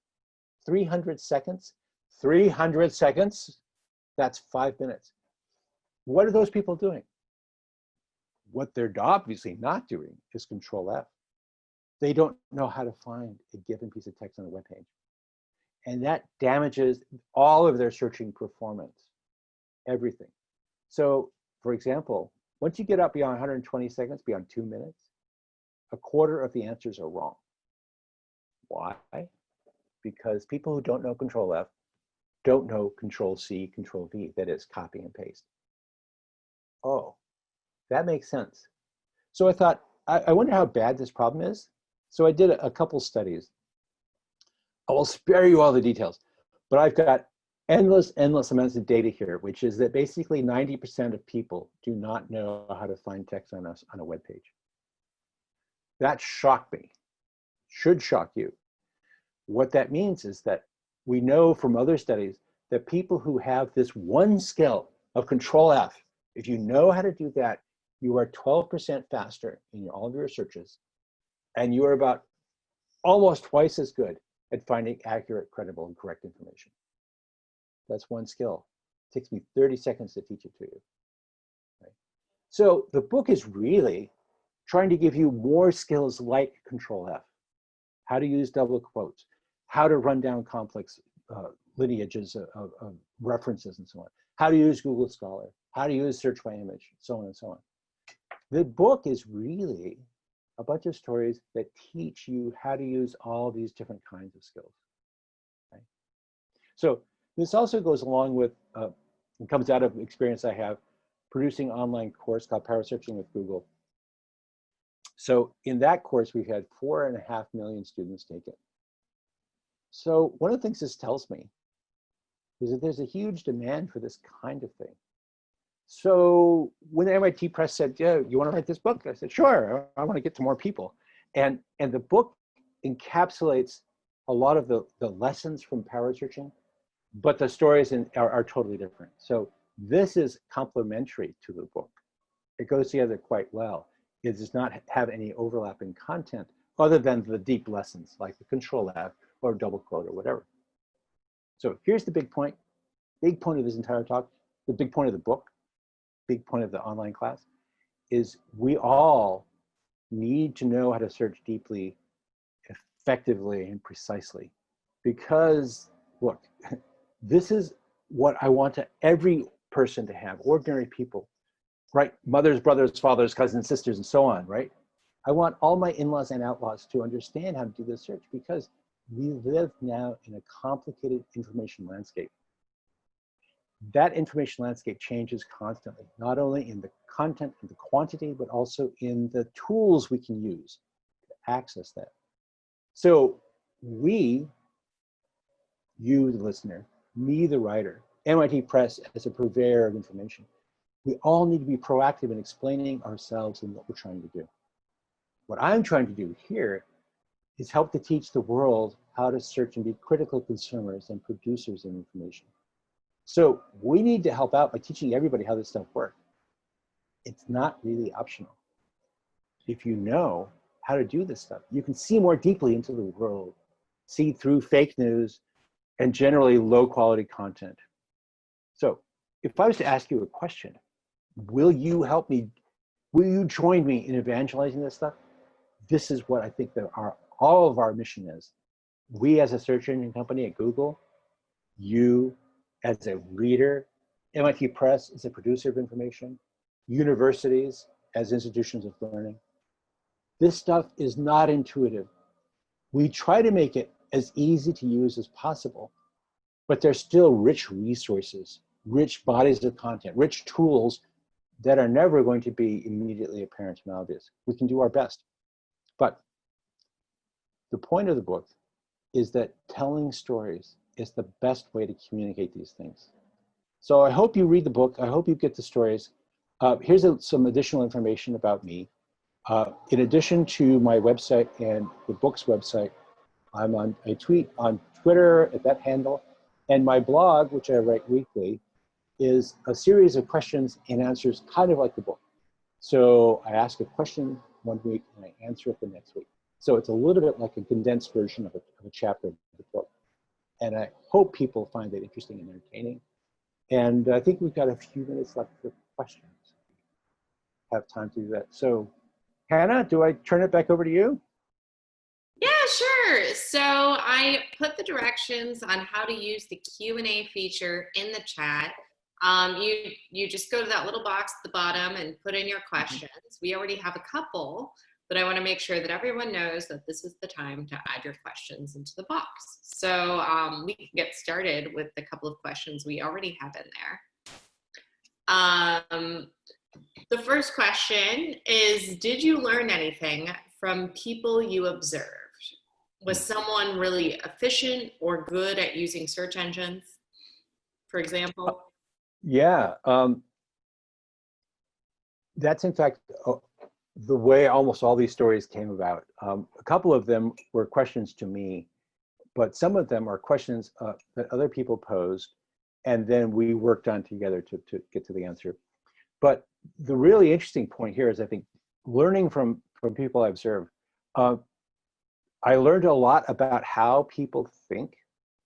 300 seconds. 300 seconds, that's 5 minutes. What are those people doing? What they're obviously not doing is Control F. They don't know how to find a given piece of text on a web page. And that damages all of their searching performance, everything. So, for example, once you get up beyond 120 seconds, beyond 2 minutes, a quarter of the answers are wrong. Why? Because people who don't know Control F don't know Control C, Control V, that is copy and paste. Oh, that makes sense. So I thought, I wonder how bad this problem is. So I did a couple studies. I will spare you all the details, but I've got endless amounts of data here, which is that basically 90% of people do not know how to find text on a web page. That shocked me, should shock you. What that means is that we know from other studies that people who have this one skill of Control F, if you know how to do that, you are 12% faster in all of your searches, and you are about almost twice as good at finding accurate, credible, and correct information. That's one skill. It takes me 30 seconds to teach it to you. Right? So the book is really trying to give you more skills like Control F, how to use double quotes, how to run down complex lineages of references and so on, how to use Google Scholar, how to use search by image, so on and so on. The book is really a bunch of stories that teach you how to use all these different kinds of skills. Okay? So this also goes along with, it comes out of experience I have producing an online course called Power Searching with Google. So in that course, we've had 4.5 million students take it. So one of the things this tells me is that there's a huge demand for this kind of thing. So when the MIT Press said, yeah, you want to write this book? I said, sure, I want to get to more people. And the book encapsulates a lot of the lessons from power searching, but the stories are totally different. So this is complementary to the book. It goes together quite well. It does not have any overlapping content other than the deep lessons like the control lab or double quote or whatever. So here's the big point of this entire talk, the big point of the book, big point of the online class, is we all need to know how to search deeply, effectively, and precisely. Because, look, this is what I want every person to have, ordinary people, right? Mothers, brothers, fathers, cousins, sisters, and so on, right? I want all my in-laws and outlaws to understand how to do this search because we live now in a complicated information landscape. That information landscape changes constantly, not only in the content and the quantity, but also in the tools we can use to access that. So we, you the listener, me the writer, MIT Press as a purveyor of information, we all need to be proactive in explaining ourselves and what we're trying to do. What I'm trying to do here is help to teach the world how to search and be critical consumers and producers of information. So we need to help out by teaching everybody how this stuff works. It's not really optional. If you know how to do this stuff, you can see more deeply into the world, see through fake news and generally low quality content. So if I was to ask you a question, will you help me? Will you join me in evangelizing this stuff? This is what I think that all of our mission is. We as a search engine company at Google, you as a reader, MIT Press as a producer of information, universities as institutions of learning. This stuff is not intuitive. We try to make it as easy to use as possible, but there's still rich resources, rich bodies of content, rich tools that are never going to be immediately apparent and obvious. We can do our best. But the point of the book is that telling stories is the best way to communicate these things. So I hope you read the book. I hope you get the stories. Here's some additional information about me. In addition to my website and the book's website, I tweet on Twitter at that handle. And my blog, which I write weekly, is a series of questions and answers, kind of like the book. So I ask a question one week and I answer it the next week. So it's a little bit like a condensed version of a chapter of the book. And I hope people find it interesting and entertaining. And I think we've got a few minutes left for questions. Have time to do that. So Hannah, do I turn it back over to you? Yeah, sure. So I put the directions on how to use the Q&A feature in the chat. You just go to that little box at the bottom and put in your questions. We already have a couple, but I want to make sure that everyone knows that this is the time to add your questions into the box. So we can get started with a couple of questions we already have in there. The first question is, did you learn anything from people you observed? Was someone really efficient or good at using search engines, for example? Yeah, that's in fact the way almost all these stories came about. A couple of them were questions to me, but some of them are questions that other people posed, and then we worked on together to get to the answer. But the really interesting point here is, I think, learning from people I observe. I learned a lot about how people think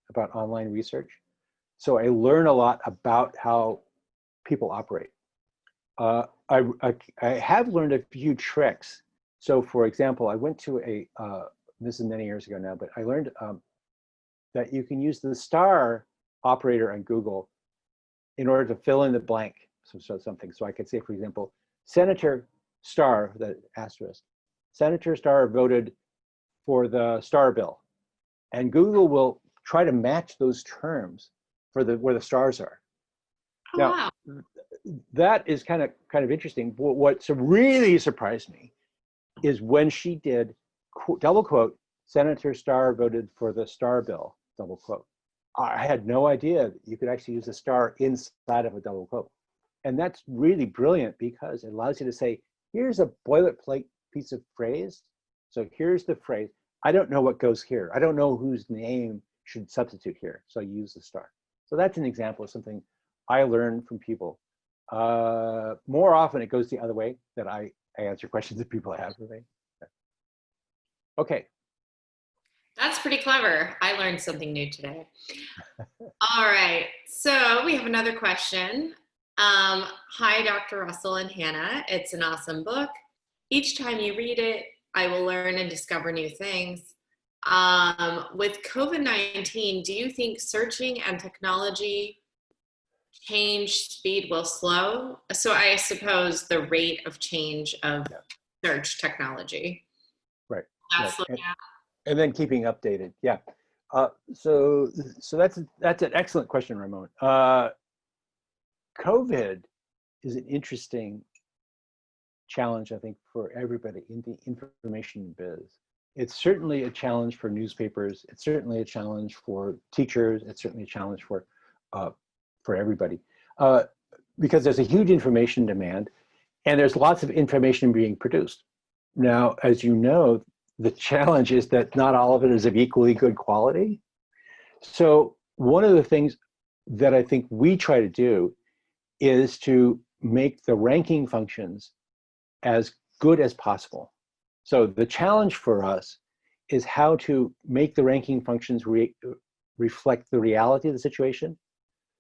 about online research. So I learn a lot about how people operate. I have learned a few tricks. So for example, I went to this is many years ago now, but I learned that you can use the star operator on Google in order to fill in the blank. So something. So I could say, for example, Senator Starr, the asterisk, Senator Starr voted for the Starr bill. And Google will try to match those terms for where the stars are. Oh, Now, wow. that is kind of interesting. What really surprised me is when she did double quote, Senator Starr voted for the Starr bill, double quote. I had no idea you could actually use a star inside of a double quote. And that's really brilliant because it allows you to say, here's a boilerplate piece of phrase. So here's the phrase. I don't know what goes here. I don't know whose name should substitute here. So I use the star. So that's an example of something I learned from people. More often it goes the other way, that I answer questions that people have for me. Okay. That's pretty clever. I learned something new today. All right. So we have another question. Hi, Dr. Russell and Hannah. It's an awesome book. Each time you read it, I will learn and discover new things. With COVID-19, do you think searching and technology change speed will slow? So I suppose the rate of change of search technology. Right. That's and then keeping updated. Yeah. So that's an excellent question, Ramon. COVID is an interesting challenge, I think, for everybody in the information biz. It's certainly a challenge for newspapers. It's certainly a challenge for teachers. It's certainly a challenge for everybody, because there's a huge information demand, and there's lots of information being produced. Now, as you know, the challenge is that not all of it is of equally good quality. So one of the things that I think we try to do is to make the ranking functions as good as possible. So the challenge for us is how to make the ranking functions reflect the reality of the situation.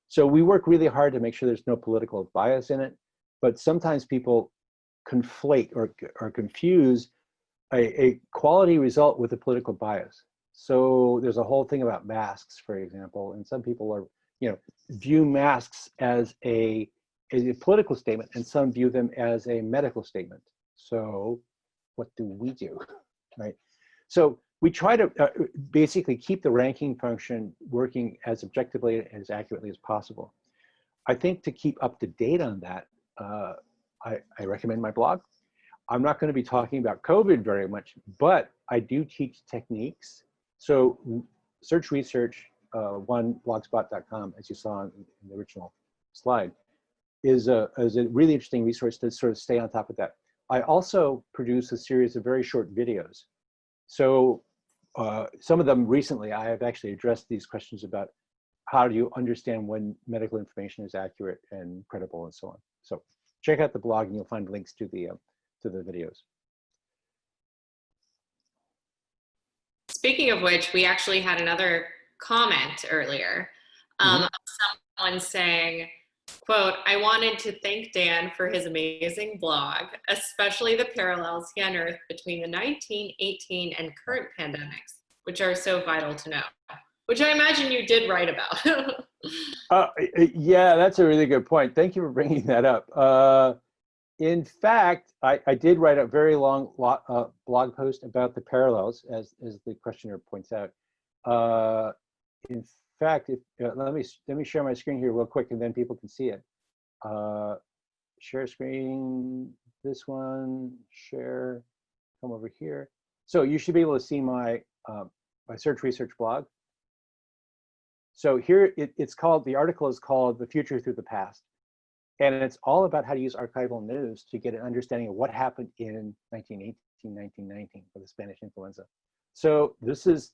So we work really hard to make sure there's no political bias in it, but sometimes people conflate or confuse a quality result with a political bias. So there's a whole thing about masks, for example, and some people are, view masks as a political statement, and some view them as a medical statement. So what do we do, right? So we try to basically keep the ranking function working as objectively and as accurately as possible. I think to keep up to date on that, I recommend my blog. I'm not going to be talking about COVID very much, but I do teach techniques. So Search Research, blogspot.com, as you saw in the original slide, is a really interesting resource to sort of stay on top of that. I also produce a series of very short videos. So some of them recently, I have actually addressed these questions about how do you understand when medical information is accurate and credible and so on. So check out the blog and you'll find links to the videos. Speaking of which, we actually had another comment earlier of someone saying, quote, I wanted to thank Dan for his amazing blog, especially the parallels he unearthed between the 1918 and current pandemics, which are so vital to know, which I imagine you did write about. Yeah, that's a really good point. Thank you for bringing that up. In fact, I did write a very long blog post about the parallels, as the questioner points out. In fact, let me share my screen here real quick, and then people can see it. Share screen, this one, share, come over here. So you should be able to see my my Search Research blog. So here it's called, the article is called "The Future Through the Past." And it's all about how to use archival news to get an understanding of what happened in 1918, 1919 for the Spanish influenza. So this is,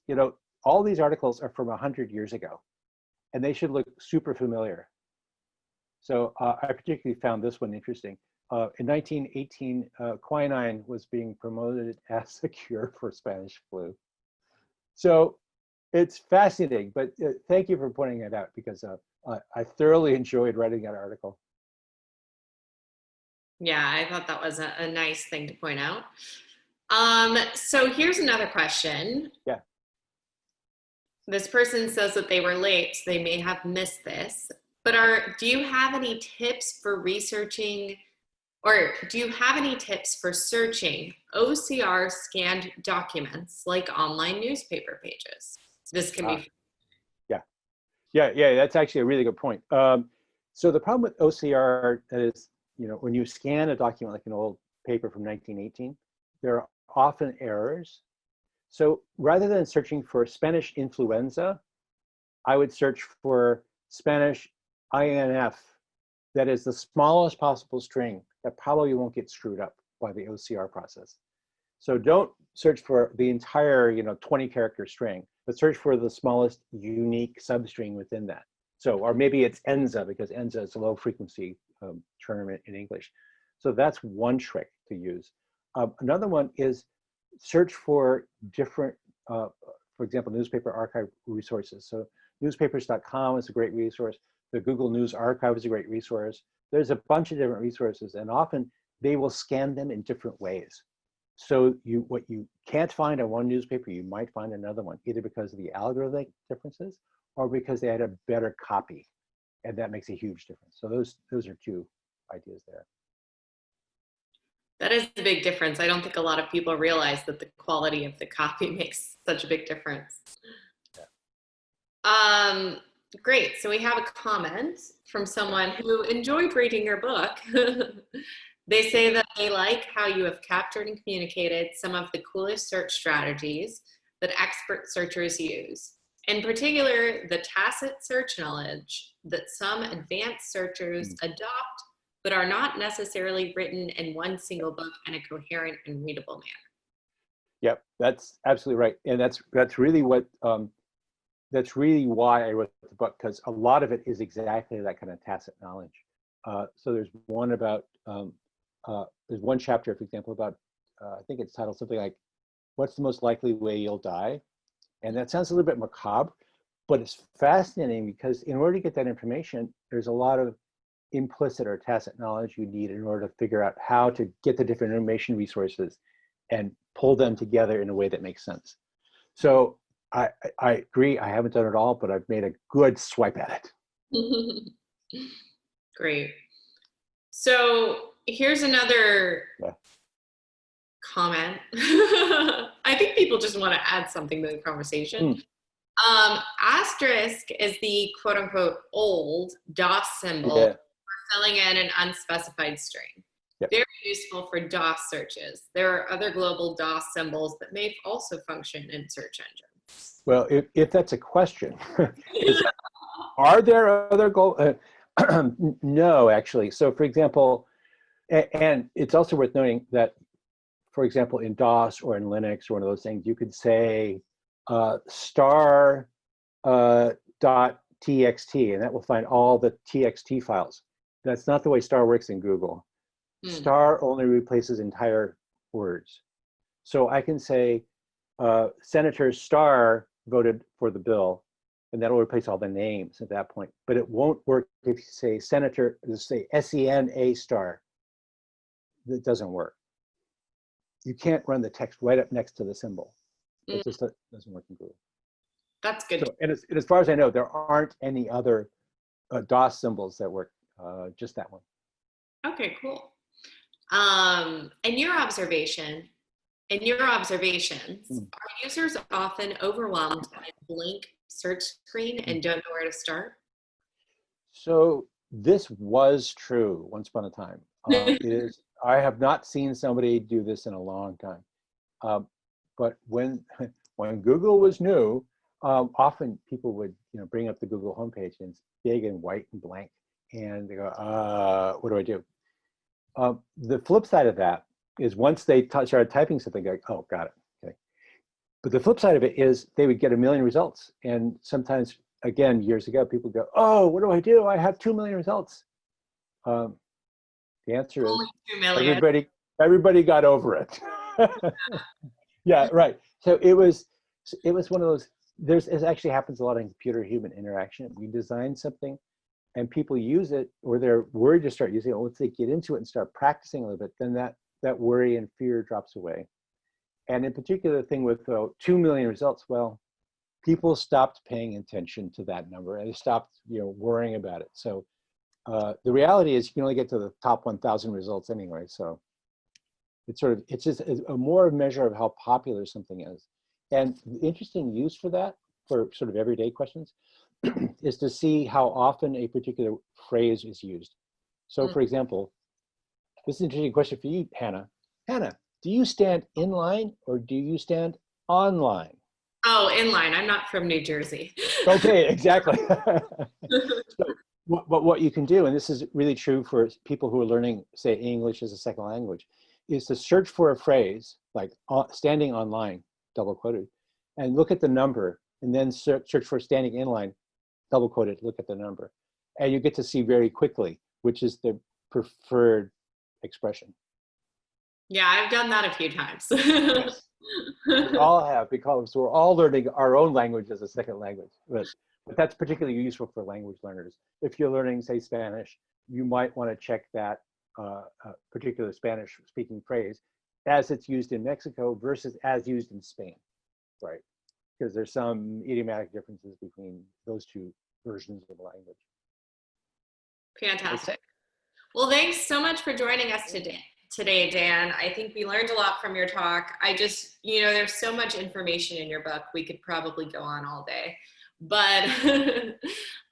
all these articles are from 100 years ago, and they should look super familiar. So I particularly found this one interesting. In 1918, quinine was being promoted as a cure for Spanish flu. So it's fascinating, but thank you for pointing it out, because I thoroughly enjoyed writing that article. Yeah, I thought that was a nice thing to point out. So here's another question. Yeah. This person says that they were late, so they may have missed this. But do you have any tips for researching, or do you have any tips for searching OCR scanned documents like online newspaper pages? This can be. Yeah, yeah, that's actually a really good point. So the problem with OCR is, when you scan a document like an old paper from 1918, there are often errors. So rather than searching for Spanish influenza, I would search for Spanish INF, that is the smallest possible string that probably won't get screwed up by the OCR process. So don't search for the entire 20 character string, but search for the smallest unique substring within that. So, or maybe it's ENZA, because ENZA is a low frequency term in English. So that's one trick to use. Another one is search for different, for example, newspaper archive resources. So newspapers.com is a great resource. The Google News Archive is a great resource. There's a bunch of different resources, and often they will scan them in different ways. So what you can't find on one newspaper, you might find another one, either because of the algorithmic differences or because they had a better copy, and that makes a huge difference. So those are two ideas there. That is a big difference. I don't think a lot of people realize that the quality of the copy makes such a big difference. Yeah. Great. So we have a comment from someone who enjoyed reading your book. They say that they like how you have captured and communicated some of the coolest search strategies that expert searchers use. In particular, the tacit search knowledge that some advanced searchers adopt, but are not necessarily written in one single book in a coherent and readable manner. Yep, that's absolutely right. And that's really what, that's really why I wrote the book, because a lot of it is exactly that kind of tacit knowledge. So there's one about, there's one chapter, for example, about, I think it's titled something like, what's the most likely way you'll die? And that sounds a little bit macabre, but it's fascinating because in order to get that information, there's a lot of implicit or tacit knowledge you need in order to figure out how to get the different information resources and pull them together in a way that makes sense. So I agree, I haven't done it all, but I've made a good swipe at it. Great. So here's another comment. I think people just want to add something to the conversation. Asterisk is the quote unquote old DOS symbol for filling in an unspecified string. Yep. Very useful for DOS searches. There are other global DOS symbols that may also function in search engines. Well, if that's a question, are there other no, actually. So for example, and it's also worth noting that, for example, in DOS or in Linux or one of those things, you could say star dot txt, and that will find all the txt files. That's not the way star works in Google. Star only replaces entire words. So I can say Senator Starr voted for the bill, and that'll replace all the names at that point. But it won't work if you say Senator, say SENA Starr. That doesn't work. You can't run the text right up next to the symbol. It just doesn't work in Google. That's good. So, and as far as I know, there aren't any other DOS symbols that work, just that one. Okay, cool. In your observations, are users often overwhelmed by a blank search screen and don't know where to start? So this was true once upon a time. It is. I have not seen somebody do this in a long time. But when Google was new, often people would bring up the Google homepage and it's big and white and blank, and they go, what do I do? The flip side of that is once they started typing something, they're like, oh, got it. Okay. But the flip side of it is they would get a million results. And sometimes, again, years ago, people go, oh, what do I do? I have 2 million results. The answer is everybody got over it. Yeah, right. So it was one of those, it actually happens a lot in computer-human interaction. We design something and people use it, or they're worried to start using it. Once they get into it and start practicing a little bit, then that worry and fear drops away. And in particular, the thing with 2 million results, well, people stopped paying attention to that number and they stopped, worrying about it. So the reality is you can only get to the top 1,000 results anyway. So it's just a more measure of how popular something is. And the interesting use for that, for sort of everyday questions, is to see how often a particular phrase is used. So for example, this is an interesting question for you, Hannah. Hannah, do you stand in line or do you stand online? Oh, inline. I'm not from New Jersey. Okay, exactly. So, what you can do, and this is really true for people who are learning, say, English as a second language, is to search for a phrase like standing online, double quoted, and look at the number, and then search for standing in line, double quoted, look at the number. And you get to see very quickly which is the preferred expression. Yeah, I've done that a few times. Yes. We all have, because we're all learning our own language as a second language. But that's particularly useful for language learners. If you're learning, say, Spanish, you might want to check that particular Spanish-speaking phrase as it's used in Mexico versus as used in Spain, right? Because there's some idiomatic differences between those two versions of the language. Fantastic. Well, thanks so much for joining us today, Dan. I think we learned a lot from your talk. There's so much information in your book. We could probably go on all day, but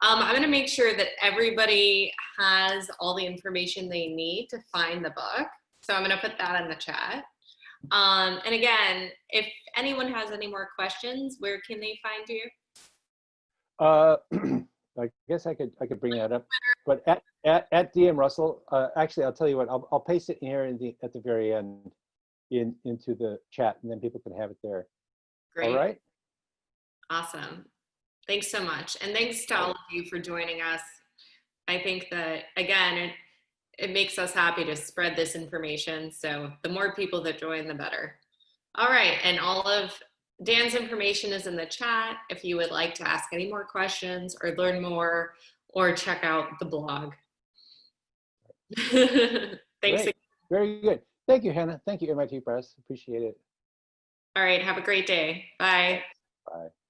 I'm going to make sure that everybody has all the information they need to find the book. So I'm going to put that in the chat. And again, if anyone has any more questions, where can they find you? I guess I could bring that up, but at DM Russell, actually, I'll tell you what, I'll paste it here at the very end into the chat, and then people can have it there. Great. All right. Awesome. Thanks so much. And thanks to all of you for joining us. I think that, again, it makes us happy to spread this information. So the more people that join, the better. All right. And all of Dan's information is in the chat if you would like to ask any more questions or learn more or check out the blog. Thanks. Great. Very good. Thank you, Hannah. Thank you, MIT Press. Appreciate it. All right. Have a great day. Bye. Bye.